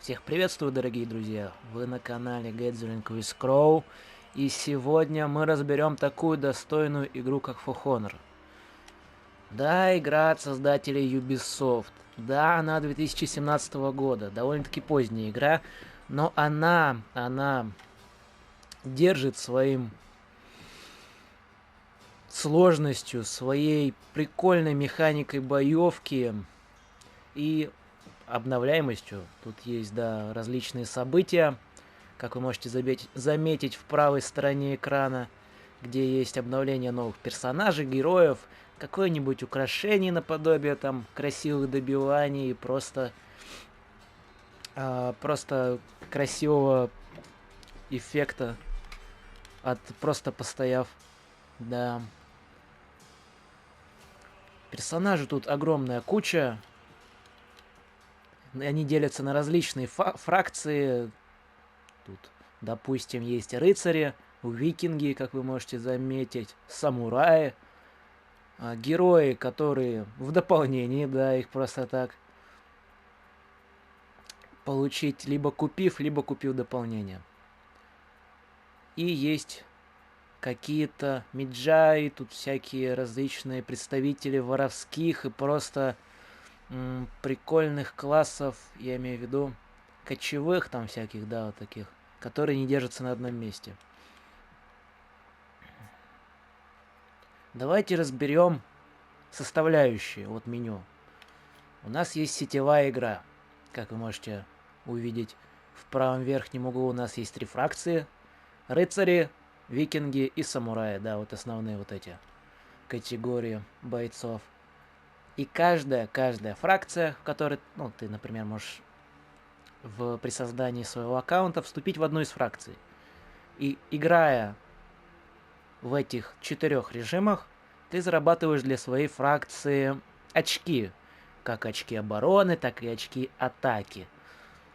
Всех приветствую, дорогие друзья! Вы на канале Gathering with Crow, и сегодня мы разберем такую достойную игру, как For Honor. Да, игра от создателей Ubisoft. Да, она 2017 года, довольно-таки поздняя игра, но она держит своим сложностью, своей прикольной механикой боевки и обновляемостью. Тут есть, да, различные события, как вы можете заметить в правой стороне экрана, где есть обновление новых персонажей, героев, какое-нибудь украшение наподобие там красивых добиваний и просто красивого эффекта от просто постояв. Да. Персонажей тут огромная куча. Они делятся на различные фракции. Тут, допустим, есть рыцари, викинги, как вы можете заметить, самураи, герои, которые в дополнении, да, их просто так получить, либо купив дополнение. И есть какие-то миджаи, тут всякие различные представители воровских и просто прикольных классов, я имею в виду кочевых там всяких, да, вот таких, которые не держатся на одном месте. Давайте разберем составляющие от меню. У нас есть сетевая игра. Как вы можете увидеть, в правом верхнем углу у нас есть три фракции. Рыцари, викинги и самураи. Да, вот основные вот эти категории бойцов. И каждая фракция, в которой, ну, ты, например, можешь при создании своего аккаунта вступить в одну из фракций. И играя в этих 4 режимах, ты зарабатываешь для своей фракции очки. Как очки обороны, так и очки атаки.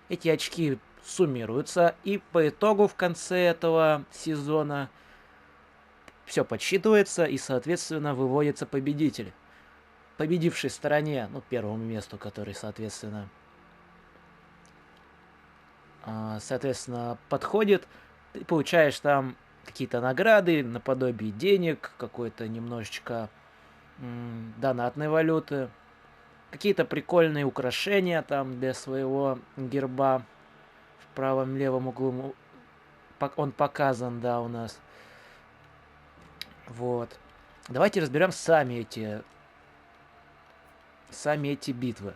Эти очки суммируются, и по итогу в конце этого сезона все подсчитывается, и, соответственно, выводится победитель. Победившей стороне, ну, первому месту, который, соответственно, подходит, ты получаешь там какие-то награды, наподобие денег, какой-то немножечко донатной валюты, какие-то прикольные украшения там для своего герба. В правом левом углу он показан, да, у нас. Вот. Давайте разберем сами эти битвы.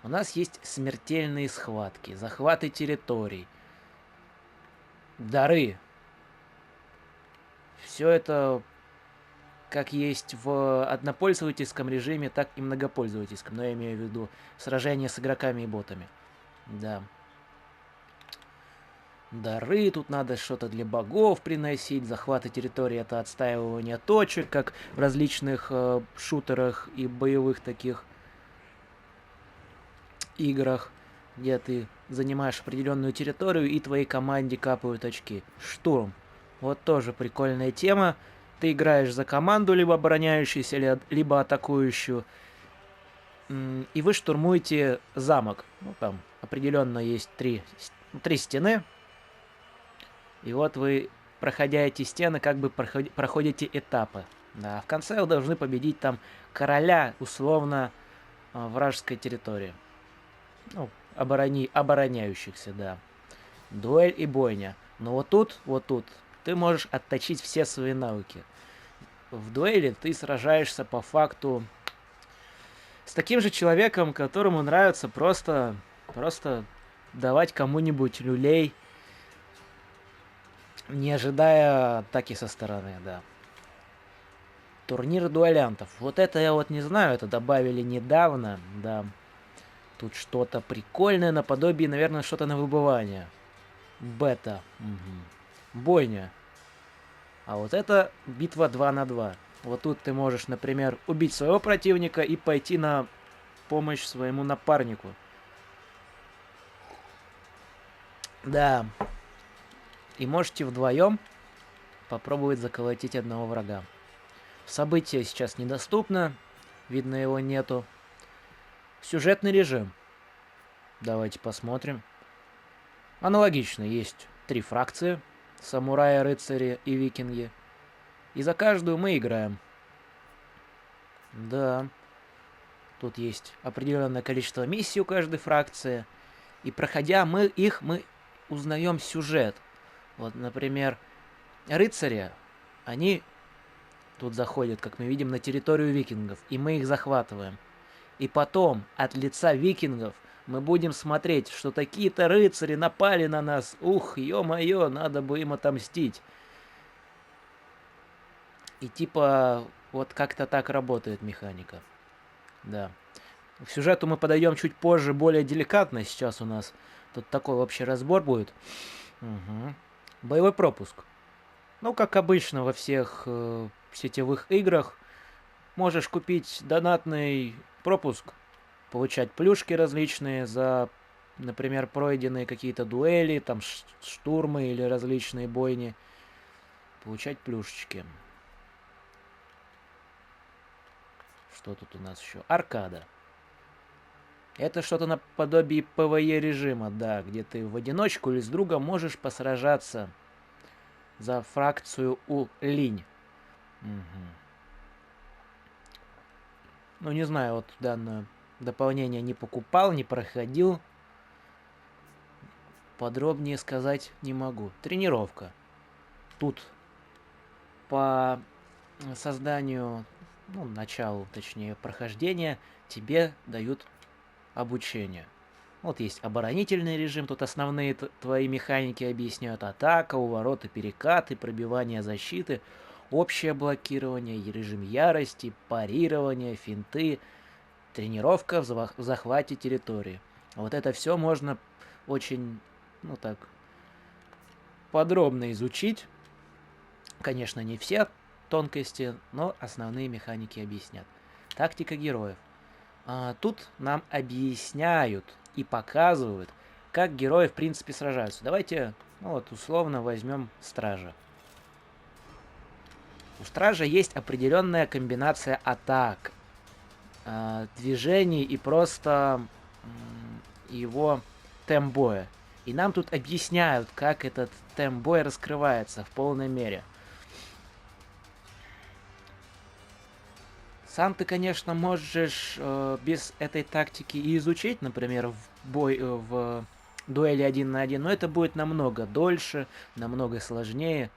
У нас есть смертельные схватки, захваты территорий, дары. Все это как есть в однопользовательском режиме, так и многопользовательском. Но я имею в виду сражения с игроками и ботами. Да. Дары, тут надо что-то для богов приносить, захваты территории это отстаивание точек, как в различных шутерах и боевых таких играх, где ты занимаешь определенную территорию и твоей команде капают очки. Штурм. Вот тоже прикольная тема. Ты играешь за команду, либо обороняющуюся, либо атакующую. И вы штурмуете замок. Ну, там определенно есть три стены. И вот вы, проходя эти стены, как бы проходите этапы. Да, в конце вы должны победить там короля, условно, вражеской территории. Ну, обороняющихся, да. Дуэль и бойня. Но вот тут, ты можешь отточить все свои навыки. В дуэли ты сражаешься по факту с таким же человеком, которому нравится просто давать кому-нибудь люлей, не ожидая атаки со стороны, да. Турнир дуэлянтов. Вот это я вот не знаю, это добавили недавно, да. Тут что-то прикольное, наподобие, наверное, что-то на выбывание. Бета. Угу. Бойня. А вот это битва 2 на 2. Вот тут ты можешь, например, убить своего противника и пойти на помощь своему напарнику. Да. И можете вдвоем попробовать заколотить одного врага. Событие сейчас недоступно. Видно, его нету. Сюжетный режим. Давайте посмотрим. Аналогично есть 3 фракции: самураи, рыцари и викинги. И за каждую мы играем. Да, тут есть определенное количество миссий у каждой фракции. И проходя мы узнаем сюжет. Вот, например, рыцари, они тут заходят, как мы видим, на территорию викингов, и мы их захватываем. И потом от лица викингов мы будем смотреть, что такие-то рыцари напали на нас. Ух, ё-моё, надо бы им отомстить. И типа вот как-то так работает механика. Да. К сюжету мы подойдем чуть позже, более деликатно. Сейчас у нас тут такой общий разбор будет. Угу. Боевой пропуск. Ну, как обычно во всех сетевых играх, можешь купить донатный пропуск, получать плюшки различные за, например, пройденные какие-то дуэли, там штурмы или различные бойни. Получать плюшечки. Что тут у нас еще? Аркада. Это что-то наподобие ПВЕ режима, да, где ты в одиночку или с другом можешь посражаться за фракцию у Линь. Угу. Ну, не знаю, вот данное дополнение не покупал, не проходил. Подробнее сказать не могу. Тренировка. Тут по созданию, ну, началу, точнее, прохождения, тебе дают обучение. Вот есть оборонительный режим, тут основные твои механики объясняют: атака, увороты, перекаты, пробивание защиты, общее блокирование, режим ярости, парирование, финты, тренировка в захвате территории. Вот это все можно очень, ну так, подробно изучить. Конечно, не все тонкости, но основные механики объяснят. Тактика героев. Тут нам объясняют и показывают, как герои в принципе сражаются. Давайте, ну вот, условно возьмем стража. У стража есть определенная комбинация атак, движений и просто его темп боя. И нам тут объясняют, как этот темп боя раскрывается в полной мере. Сам ты, конечно, можешь без этой тактики и изучить, например, в дуэли 1 на 1, но это будет намного дольше, намного сложнее,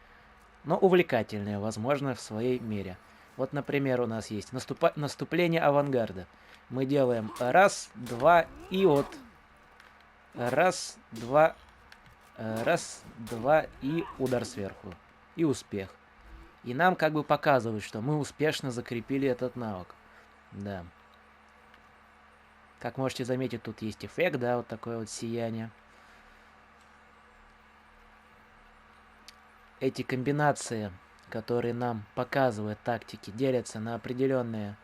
но увлекательнее, возможно, в своей мере. Вот, например, у нас есть наступление авангарда. Мы делаем раз, два и от. Раз, два, раз, два и удар сверху. И успех. И нам как бы показывают, что мы успешно закрепили этот навык. Да. Как можете заметить, тут есть эффект, да, вот такое вот сияние. Эти комбинации, которые нам показывают тактики, делятся на определенные,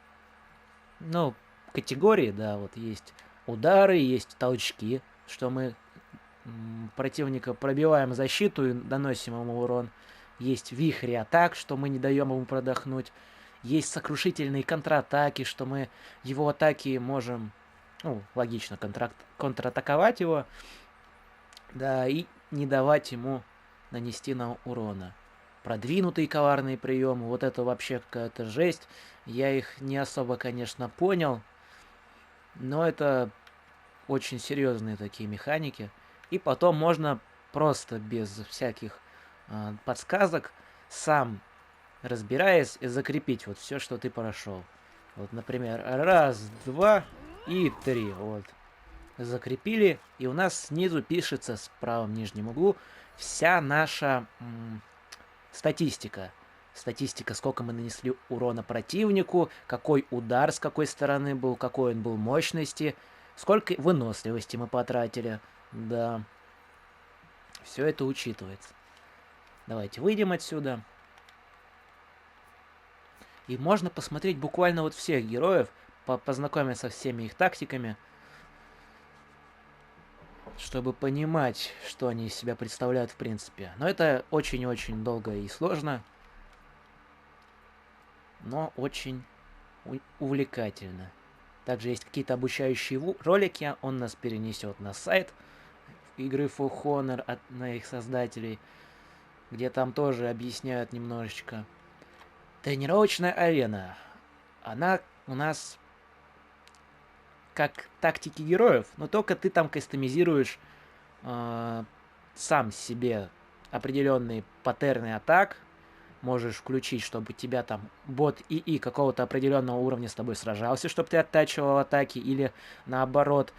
ну, категории, да, вот есть удары, есть толчки, что мы противника пробиваем защиту и наносим ему урон. Есть вихри атак, что мы не даем ему продохнуть. Есть сокрушительные контратаки, что мы его атаки можем, ну, логично, контратаковать его, да, и не давать ему нанести нам урона. Продвинутые коварные приемы, вот это вообще какая-то жесть. Я их не особо, конечно, понял, но это очень серьезные такие механики. И потом можно просто без всяких подсказок, сам разбираясь, закрепить вот все, что ты прошел. Вот, например, раз, два и три. Вот. Закрепили, и у нас снизу пишется в правом нижнем углу вся наша статистика. Статистика, сколько мы нанесли урона противнику, какой удар с какой стороны был, какой он был мощности, сколько выносливости мы потратили. Да. Все это учитывается. Давайте выйдем отсюда. И можно посмотреть буквально вот всех героев, познакомиться со всеми их тактиками, чтобы понимать, что они из себя представляют в принципе. Но это очень-очень долго и сложно, но очень увлекательно. Также есть какие-то обучающие ролики, он нас перенесет на сайт, игры For Honor от на их создателей, где там тоже объясняют немножечко. Тренировочная арена. Она у нас как тактики героев, но только ты там кастомизируешь сам себе определенные паттерны атак, можешь включить, чтобы тебя там бот ИИ какого-то определенного уровня с тобой сражался, чтобы ты оттачивал атаки, или наоборот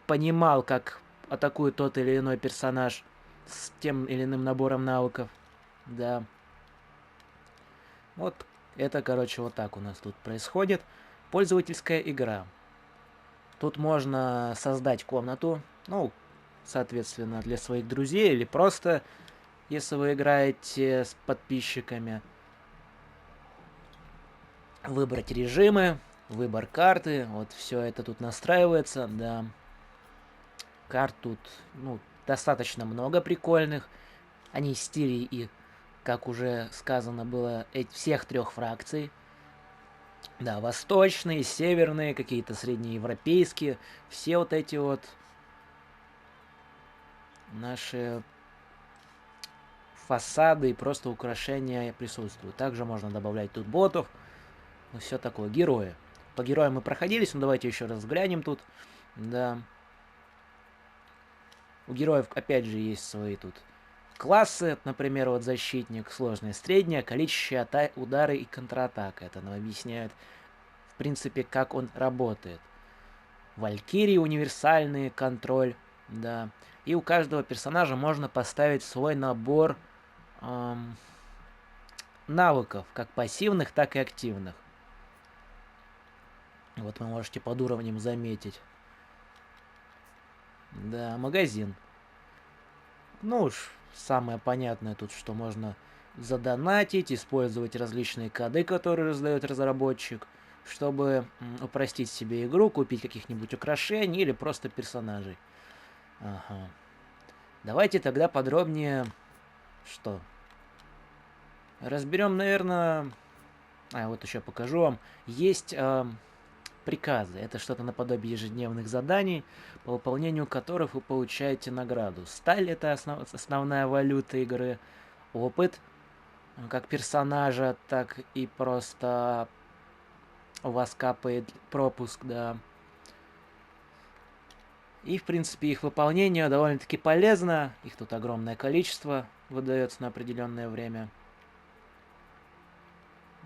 понимал, как атакует тот или иной персонаж с тем или иным набором навыков. Да. Вот это, короче, вот так у нас тут происходит. Пользовательская игра. Тут можно создать комнату, ну, соответственно, для своих друзей или просто, если вы играете с подписчиками. Выбрать режимы, выбор карты, вот все это тут настраивается, да. Карт тут, ну, достаточно много прикольных. Они стили и, как уже сказано было, всех трех фракций. Да, восточные, северные, какие-то среднеевропейские. Все вот эти вот наши фасады и просто украшения присутствуют. Также можно добавлять тут ботов. Ну, все такое. Герои. По героям мы проходились, но давайте еще раз взглянем тут. Да. У героев, опять же, есть свои тут классы. Например, вот защитник, сложное, среднее, количество удары и контратака. Это нам объясняет, в принципе, как он работает. Валькирии универсальный контроль. Да. И у каждого персонажа можно поставить свой набор навыков, как пассивных, так и активных. Вот вы можете под уровнем заметить. Да, магазин. Ну уж, самое понятное тут, что можно задонатить, использовать различные коды, которые раздает разработчик, чтобы упростить себе игру, купить каких-нибудь украшений или просто персонажей. Ага. Давайте тогда подробнее... Что? Разберем, наверное... вот еще покажу вам. Есть приказы. Это что-то наподобие ежедневных заданий, по выполнению которых вы получаете награду. Сталь — это основная валюта игры. Опыт, как персонажа, так и просто у вас капает пропуск, да. И, в принципе, их выполнение довольно-таки полезно. Их тут огромное количество выдается на определенное время.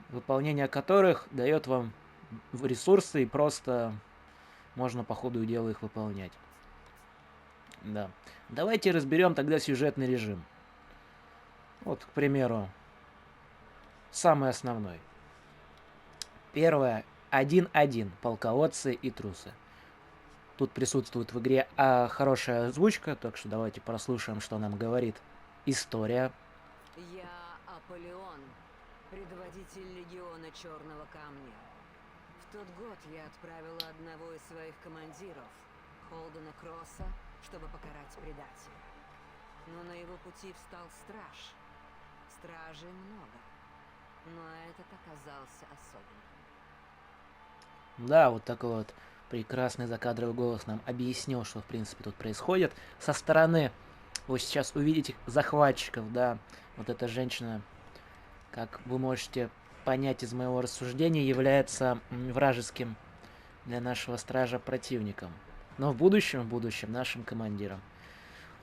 Выполнение которых дает вам ресурсы, и просто можно по ходу дела их выполнять. Да. Давайте разберем тогда сюжетный режим. Вот, к примеру, самый основной. Первое. 1-1. Полководцы и трусы. Тут присутствует в игре хорошая озвучка, так что давайте прослушаем, что нам говорит история. Я Аполеон, предводитель легиона Черного Камня. В тот год я отправила одного из своих командиров, Холдена Кросса, чтобы покарать предателя. Но на его пути встал страж. Стражей много, но этот оказался особенным. Да, вот такой вот прекрасный закадровый голос нам объяснил, что в принципе тут происходит. Со стороны вы сейчас увидите захватчиков, да. Вот эта женщина, как вы можете понять из моего рассуждения, является вражеским для нашего стража противником. Но в будущем нашим командиром.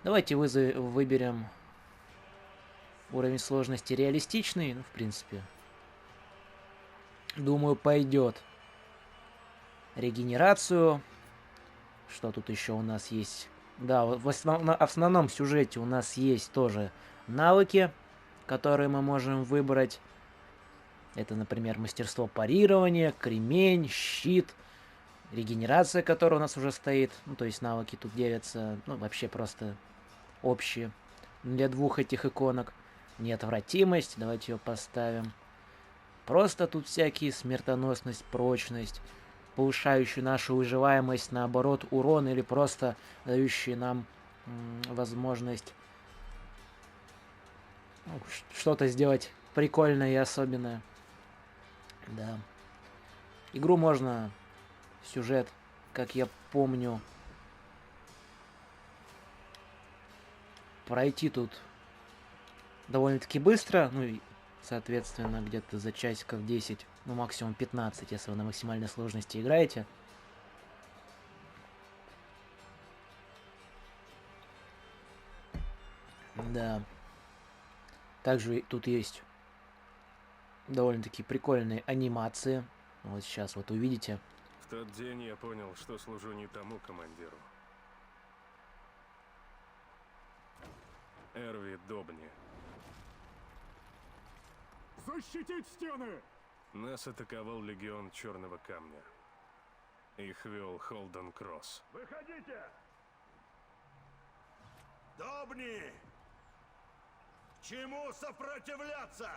Давайте выберем уровень сложности реалистичный. Ну, в принципе, думаю, пойдет. Регенерацию. Что тут еще у нас есть? Да, в основном сюжете у нас есть тоже навыки, которые мы можем выбрать. Это, например, мастерство парирования, кремень, щит, регенерация, которая у нас уже стоит. Ну, то есть навыки тут делятся, ну, вообще просто общие для двух этих иконок. Неотвратимость, давайте ее поставим. Просто тут всякие смертоносность, прочность, повышающие нашу выживаемость, наоборот, урон, или просто дающие нам возможность что-то сделать прикольное и особенное. Да. Игру можно, сюжет, как я помню, пройти тут довольно-таки быстро, ну и, соответственно, где-то за часиков 10, ну максимум 15, если вы на максимальной сложности играете. Да. Также тут есть довольно-таки прикольные анимации. Вот сейчас вот увидите. В тот день я понял, что служу не тому командиру. Эрви Добни. Защитить стены! Нас атаковал легион Черного Камня. Их вел Холден Кросс. Выходите! Добни! Чему сопротивляться?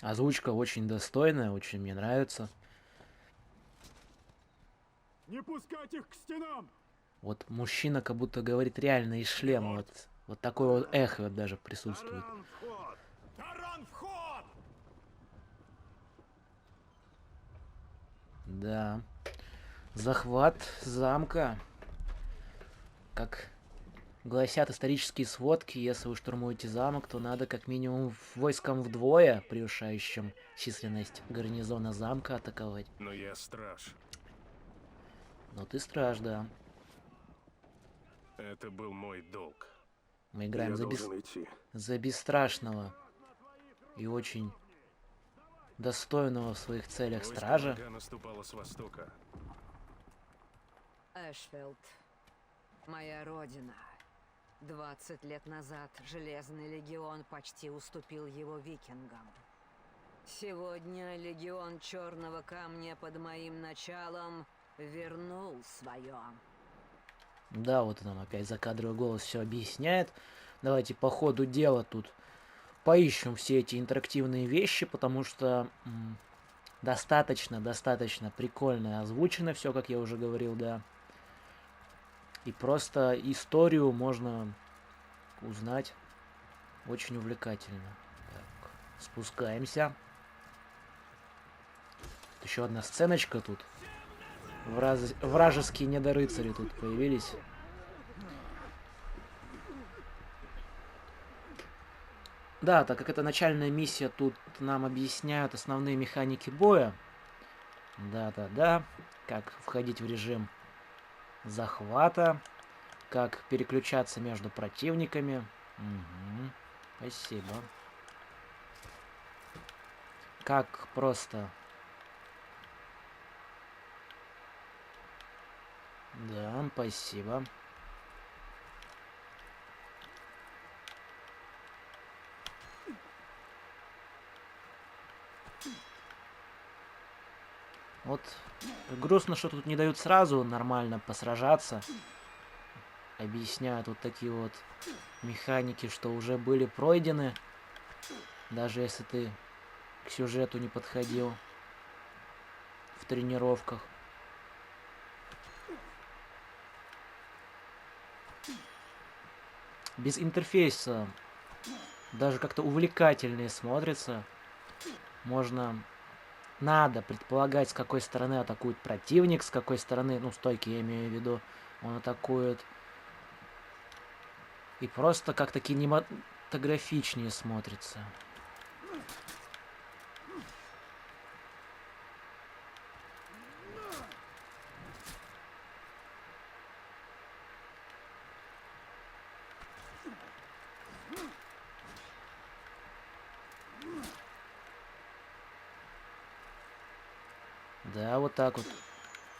Озвучка очень достойная, очень мне нравится. Не пускать их к стенам! Вот мужчина как будто говорит реально из шлема. Вот такое вот эхо даже присутствует. Таран вход! Таран вход! Да. Захват замка. Как гласят исторические сводки, если вы штурмуете замок, то надо как минимум войском вдвое, превышающим численность гарнизона замка, атаковать. Но я страж. Но ты страж, да. Это был мой долг. Мы играем Я за должен идти. бесстрашного и очень достойного в своих целях Войско стража. врага наступало с востока. Эшфилд. Моя родина. 20 лет назад Железный Легион почти уступил его викингам. Сегодня Легион Черного Камня под моим началом вернул свое. Да, вот нам опять закадровый голос все объясняет. Давайте по ходу дела тут поищем все эти интерактивные вещи, потому что достаточно прикольно озвучено все, как я уже говорил, да. И просто историю можно узнать очень увлекательно. Так, спускаемся. Еще одна сценочка тут. Вражеские недорыцари тут появились. Да, так как это начальная миссия, тут нам объясняют основные механики боя. Да. Как входить в режим захвата. Как переключаться между противниками. Угу. Спасибо. Как просто... Да, спасибо. Вот грустно, что тут не дают сразу нормально посражаться. Объясняют вот такие вот механики, что уже были пройдены. Даже если ты к сюжету не подходил в тренировках. Без интерфейса даже как-то увлекательнее смотрится. Надо предполагать, с какой стороны атакует противник, с какой стороны, ну, стойки я имею в виду, он атакует. И просто как-то кинематографичнее смотрится. Да, вот так вот.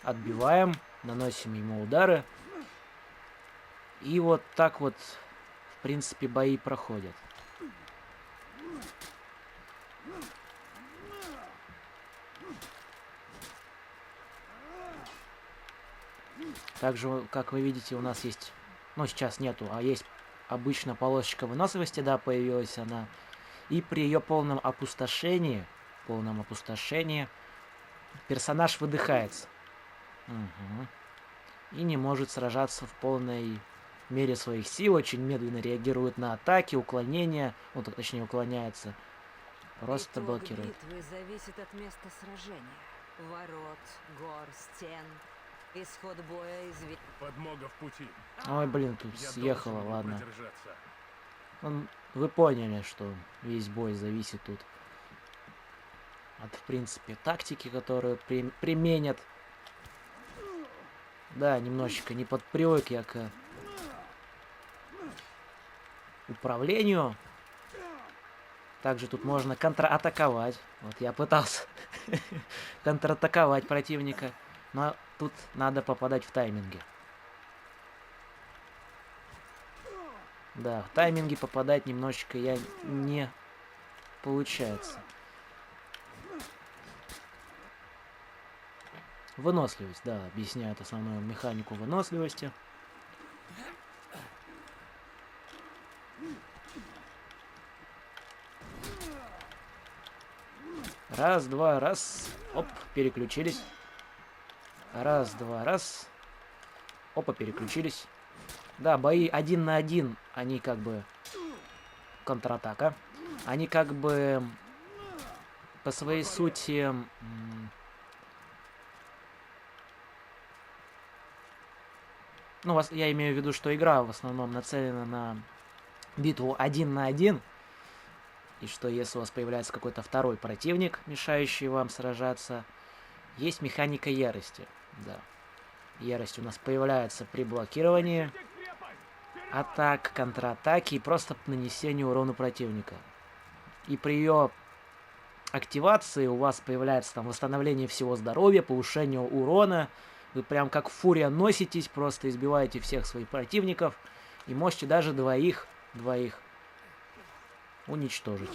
Отбиваем, наносим ему удары. И вот так вот, в принципе, бои проходят. Также, как вы видите, у нас есть... Ну, сейчас нету, а есть обычно полосочка выносливости, да, появилась она. И при ее полном опустошении, персонаж выдыхается. Угу. И не может сражаться в полной мере своих сил, очень медленно реагирует на атаки, уклонения, он, точнее, уклоняется. Просто блокирует. Битвы зависит от места сражения. Ворот, гор, стен Исход боя известен. Подмога в пути. Ой, блин, тут Я съехала, должен был ладно. продержаться. Вы поняли, что весь бой зависит тут от, в принципе, тактики, которую применят. Да, немножечко не подпривык я к управлению. Также тут можно контратаковать. Вот я пытался контратаковать противника. Но тут надо попадать в тайминги. Да, в тайминги попадать немножечко я не получается. Выносливость, да, объясняет основную механику выносливости. Раз, два, раз. Оп, переключились. Раз, два, раз. Опа, переключились. Да, бои 1 на 1, они как бы контратака. Они как бы по своей сути... Ну, я имею в виду, что игра в основном нацелена на битву 1 на 1. И что если у вас появляется какой-то второй противник, мешающий вам сражаться, есть механика ярости. Да. Ярость у нас появляется при блокировании атак, контратаки и просто нанесению урона противника. И при ее активации у вас появляется там восстановление всего здоровья, повышение урона. Вы прям как фурия носитесь, просто избиваете всех своих противников и можете даже двоих уничтожить.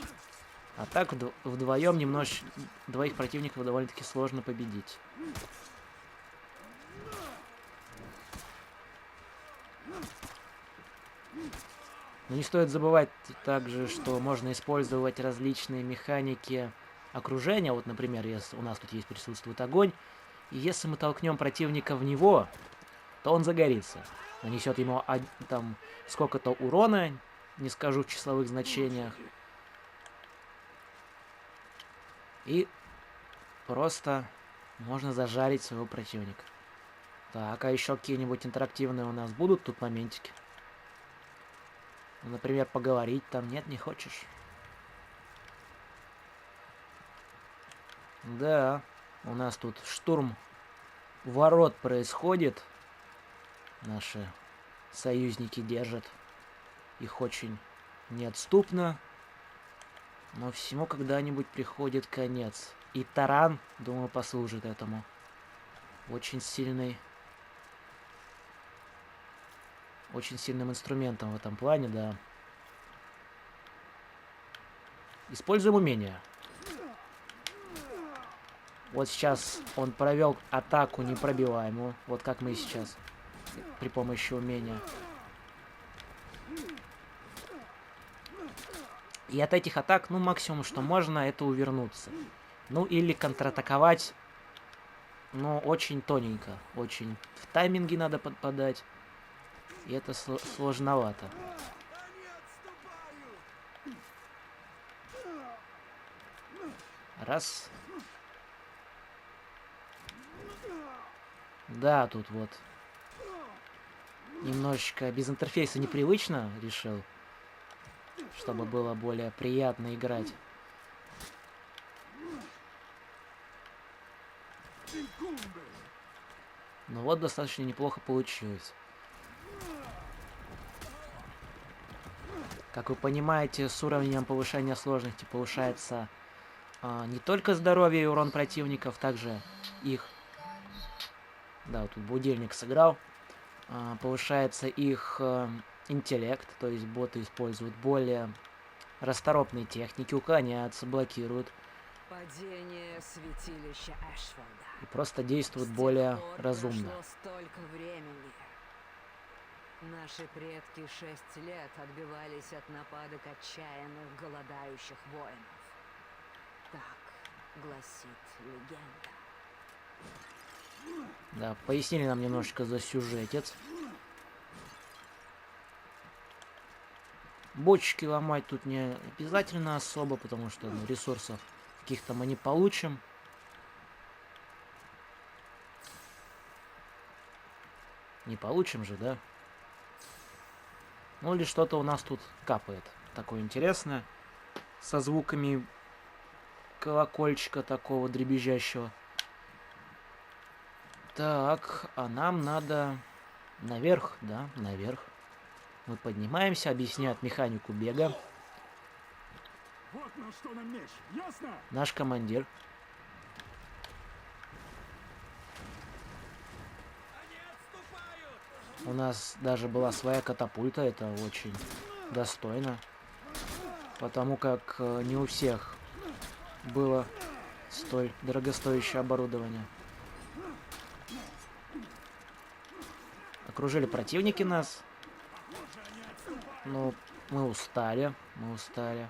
А так вдвоем немножко двоих противников довольно-таки сложно победить. Но не стоит забывать также, что можно использовать различные механики окружения. Вот, например, если у нас тут присутствует огонь, и если мы толкнем противника в него, то он загорится. Нанесет ему там сколько-то урона, не скажу в числовых значениях. И просто можно зажарить своего противника. Так, а еще какие-нибудь интерактивные у нас будут тут моментики? Например, поговорить там. Нет, не хочешь? Да, у нас тут штурм ворот происходит. Наши союзники держат их очень неотступно. Но всему когда-нибудь приходит конец. И таран, думаю, послужит этому. Очень сильным инструментом в этом плане, да. Используем умения. Вот сейчас он провел атаку непробиваемую. Вот как мы сейчас. При помощи умения. И от этих атак, ну, максимум, что можно, это увернуться. Ну, или контратаковать. Но очень тоненько. Очень в тайминге надо подпадать. И это сложновато. Раз. Да, тут вот. Немножечко без интерфейса непривычно решил. Чтобы было более приятно играть. Ну вот, достаточно неплохо получилось. Как вы понимаете, с уровнем повышения сложности повышается не только здоровье и урон противников, также их... Да, вот тут будильник сыграл. Повышается их интеллект, то есть боты используют более расторопные техники, уклоняются, блокируют. Падение святилища Эшфолда. И просто действуют С более тех пор разумно. прошло столько времени. Наши предки 6 лет отбивались от нападок отчаянных, голодающих воинов. Так гласит легенда. Да, пояснили нам немножечко за сюжетец. Бочки ломать тут не обязательно особо, потому что ресурсов каких-то мы не получим. Не получим же, да? Ну или что-то у нас тут капает. Такое интересное. Со звуками колокольчика такого дребезжащего. Так, а нам надо наверх, да, наверх. Мы поднимаемся, объясняют механику бега. Вот на что нам меч, ясно? Наш командир. У нас даже была своя катапульта, это очень достойно. Потому как не у всех было столь дорогостоящее оборудование. Окружили противники нас. Ну, мы устали, мы устали.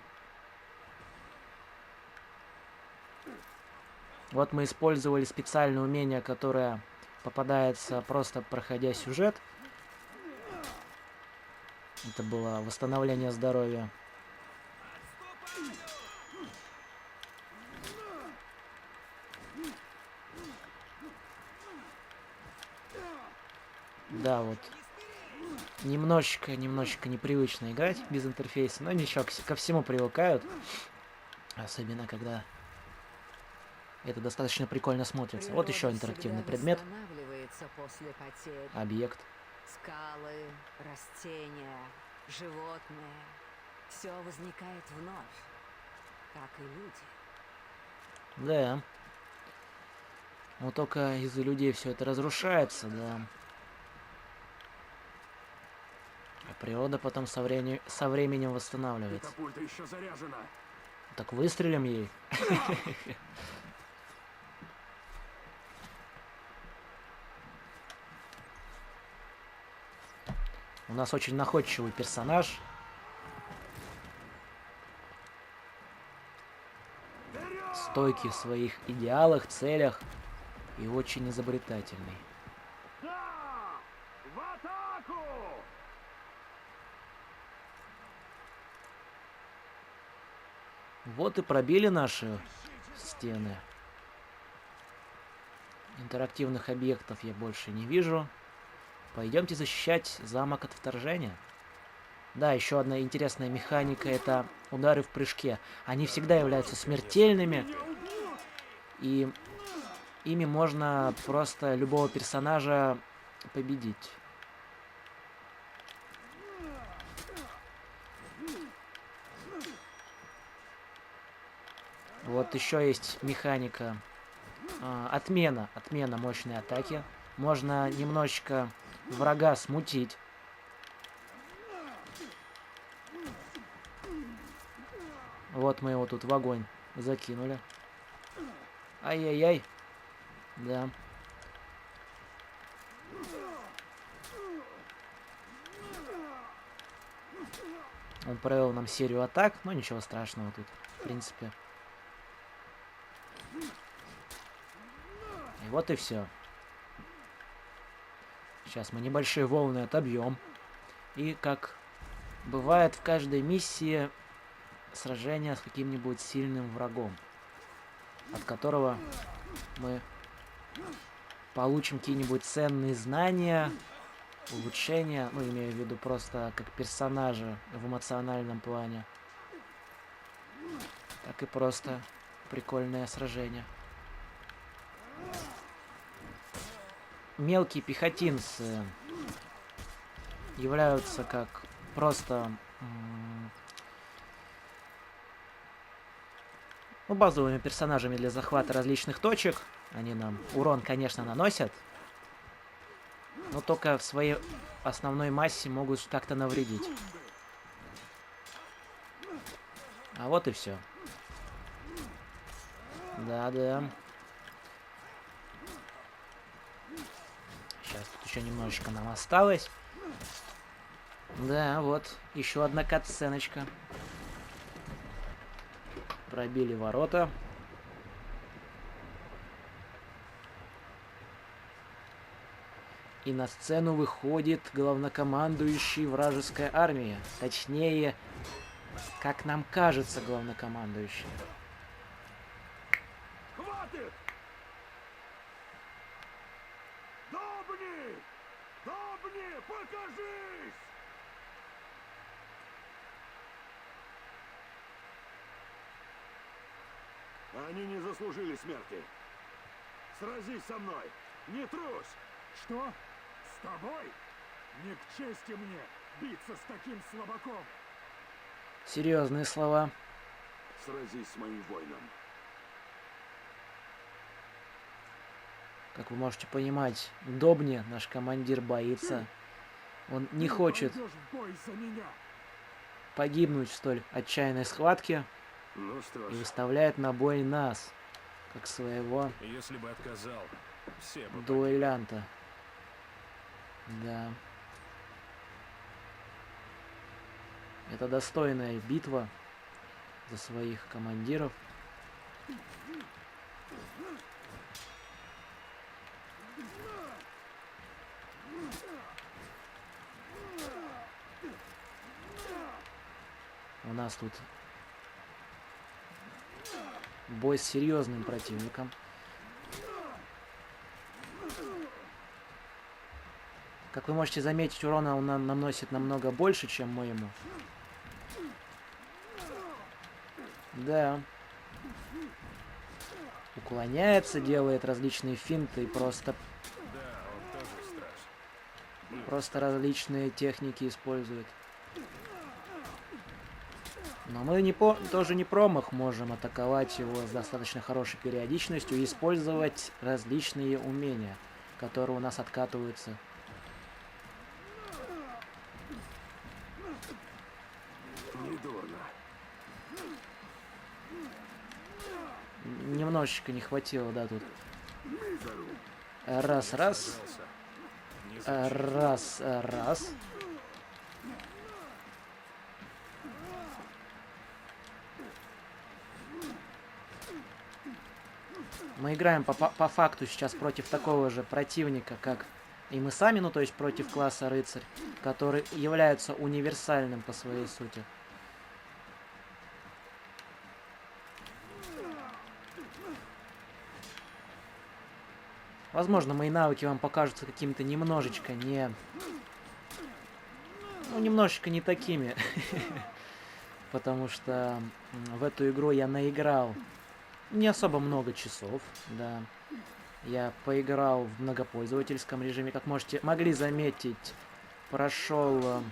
Вот мы использовали специальное умение, которое попадается просто проходя сюжет. Это было восстановление здоровья. Да, вот. Немножечко непривычно играть без интерфейса, но ничего, ко всему привыкают. Особенно, когда это достаточно прикольно смотрится. Вот еще интерактивный предмет. После потерь. Объект. Скалы, растения, животные. Все возникает вновь, как и люди. Да. Но только из-за людей все это разрушается, да. А природа потом со временем восстанавливается. Катапульта еще заряжена. Так выстрелим ей. У нас очень находчивый персонаж. Стойкий в своих идеалах, целях и очень изобретательный. Да! В атаку! Вот и пробили наши стены. Интерактивных объектов я больше не вижу. Пойдемте защищать замок от вторжения. Да, еще одна интересная механика — это удары в прыжке. Они всегда являются смертельными. И ими можно просто любого персонажа победить. Вот еще есть механика. Отмена мощной атаки. Можно немножечко врага смутить. Вот мы его тут в огонь закинули. Ай-яй-яй. Да. Он провел нам серию атак, но ничего страшного тут, в принципе. И вот и все. Сейчас мы небольшие волны отобьем. И как бывает в каждой миссии, сражение с каким-нибудь сильным врагом, от которого мы получим какие-нибудь ценные знания, улучшения, ну, имею в виду просто как персонажа в эмоциональном плане, так и просто прикольное сражение. Мелкие пехотинцы являются как просто базовыми персонажами для захвата различных точек. Они нам урон, конечно, наносят, но только в своей основной массе могут как-то навредить. А вот и все. Да-да. Сейчас тут еще немножечко нам осталось. Да, вот. Еще одна катсценочка. Пробили ворота. И на сцену выходит главнокомандующий вражеской армии. Точнее, как нам кажется, главнокомандующий. Хватит! Добни! Добни, покажись! Они не заслужили смерти. Сразись со мной. Не трусь. Что? С тобой? Не к чести мне биться с таким слабаком. Серьезные слова. Сразись с моим воином. Как вы можете понимать, Добни, наш командир, боится. Он не Ты хочет пойдешь в бой за меня. погибнуть в столь отчаянной схватке Ну что и ж, выставляет на бой нас, как своего если бы отказал, все бы дуэлянта. Да. Это достойная битва за своих командиров. У нас тут бой с серьезным противником. Как вы можете заметить, урона он нам наносит намного больше, чем мы ему. Да. Уклоняется, делает различные финты и просто Да, он тоже страшен. Просто различные техники использует. Но мы тоже не промах можем атаковать его с достаточно хорошей периодичностью и использовать различные умения, которые у нас откатываются. Недурно. Немножечко не хватило, да, тут. Мизеру. Раз. Сражался. Не звучит. Раз. Мы играем по факту сейчас против такого же противника, как и мы сами, ну то есть против класса рыцарь, который является универсальным по своей сути. Возможно, мои навыки вам покажутся какими-то немножечко не... Ну, немножечко не такими. Потому что в эту игру я наиграл не особо много часов, да. Я поиграл в многопользовательском режиме, как могли заметить, прошел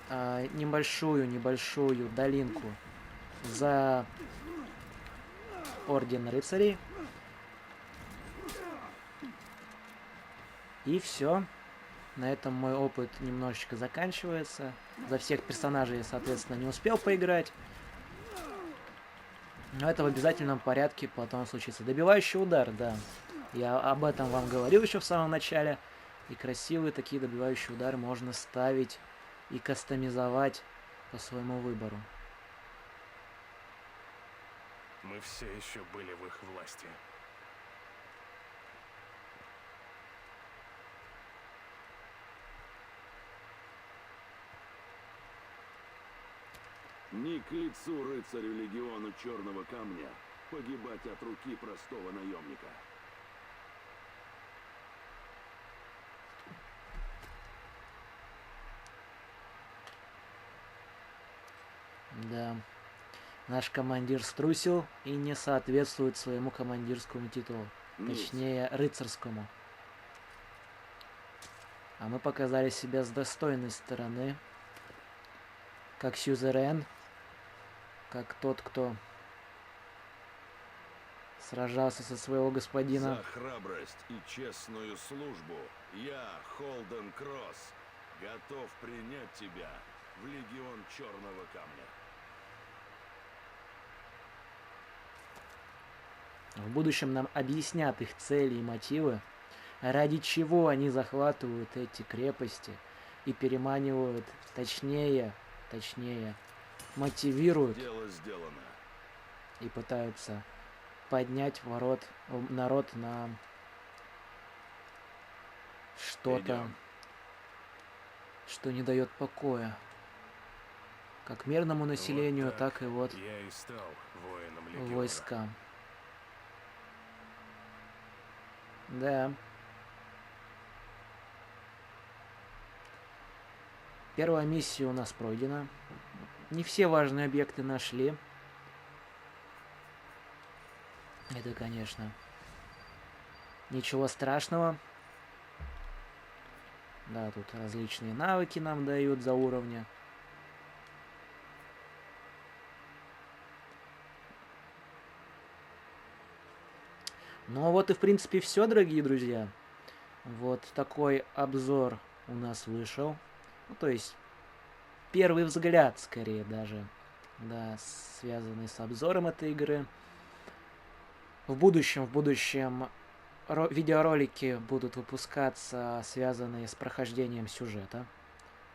небольшую долинку за Орден Рыцарей. И все. На этом мой опыт немножечко заканчивается. За всех персонажей я, соответственно, не успел поиграть. Но это в обязательном порядке потом случится. Добивающий удар, да. Я об этом вам говорил еще в самом начале. И красивые такие добивающие удары можно ставить и кастомизовать по своему выбору. Мы все еще были в их власти. Не к лицу рыцарю легиону Черного Камня погибать от руки простого наемника. Да. Наш командир струсил и не соответствует своему командирскому титулу. Точнее, рыцарскому. А мы показали себя с достойной стороны. Как сюзерен. Как тот, кто сражался со своего господина. За храбрость и честную службу я, Холден Кросс, готов принять тебя в легион Черного Камня. В будущем нам объяснят их цели и мотивы, ради чего они захватывают эти крепости и переманивают, точнее, мотивируют Дело сделано. и пытаются поднять народ на что-то, Идем. что не дает покоя. Как мирному населению, Вот так и вот Я и стал воином легиона. войскам. Да. Первая миссия у нас пройдена. Не все важные объекты нашли. Это, конечно, ничего страшного. Да, тут различные навыки нам дают за уровня. Ну вот и в принципе все, дорогие друзья. Вот такой обзор у нас вышел. Ну, то есть первый взгляд, скорее даже, да, связанный с обзором этой игры. В будущем видеоролики будут выпускаться, связанные с прохождением сюжета.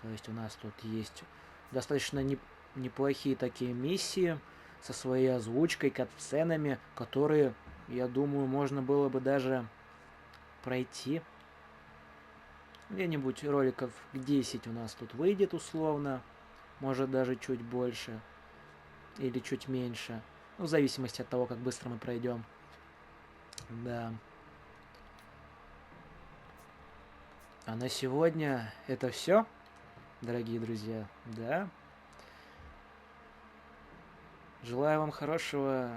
То есть у нас тут есть достаточно неплохие такие миссии со своей озвучкой, катсценами, которые, я думаю, можно было бы даже пройти. Где-нибудь роликов 10 у нас тут выйдет условно. Может даже чуть больше. Или чуть меньше. Ну, в зависимости от того, как быстро мы пройдем. Да. А на сегодня это все, дорогие друзья. Да. Желаю вам хорошего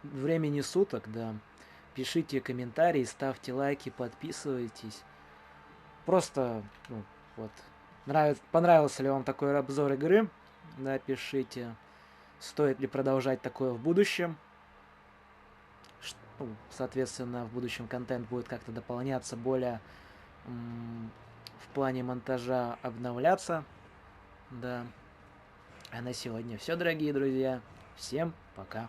времени суток, да. Пишите комментарии, ставьте лайки, подписывайтесь. Просто, ну, вот, понравился ли вам такой обзор игры? Да, пишите. Стоит ли продолжать такое в будущем? Ну, соответственно, в будущем контент будет как-то дополняться, более в плане монтажа обновляться. Да. А на сегодня все, дорогие друзья. Всем пока.